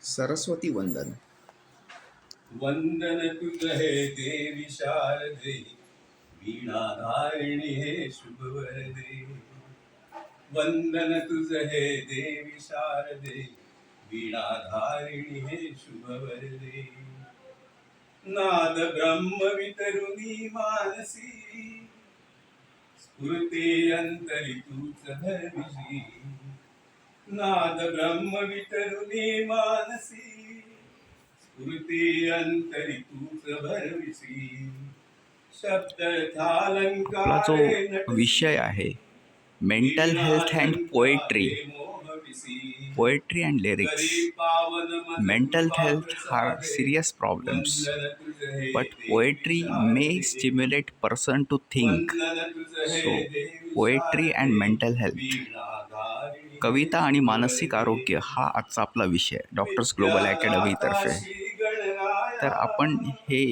सरस्वती वंदन. वंदन तुझ हे देवी शारदे, वीणाधारिणी हे शुभवरदे. वंदन तुझ हे देवी शारदे, वीणाधारिणी हे शुभवरदे. नाद ब्रह्म वितरुनी मानसी, स्फुरते अंतरी तूच धर्मिशी. नाद ब्रह्म वितरुनी मानसी, स्फुरते अंतरी तूच भरविसी. आपला जो विषय आहे mental health and poetry and lyrics. Mental health are serious problems, but poetry may stimulate person to think. So, poetry and mental health. कविता आणि मानसिक आरोग्य हा आजचा आपला विषय डॉक्टर्स ग्लोबल अकॅडमीतर्फे. तर आपण हे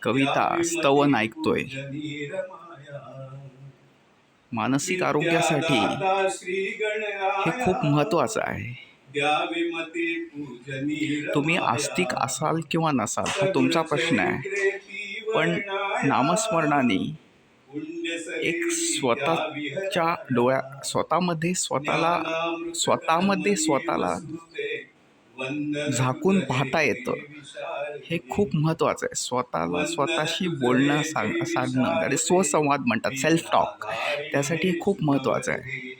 कविता स्तवन ऐकतोय. मानसिक आरोग्यासाठी हे खूप महत्त्वाचं आहे. तुम्ही आस्तिक असाल किंवा नसाल हा तुमचा प्रश्न आहे, पण नामस्मरणाने एक स्वतःमध्ये स्वतःला झाकून पाहता येतं. हे खूप महत्त्वाचं आहे. स्वतःशी बोलणं साधणं, त्याला स्वसंवाद म्हणतात, सेल्फ टॉक. त्यासाठी हे खूप महत्त्वाचं आहे.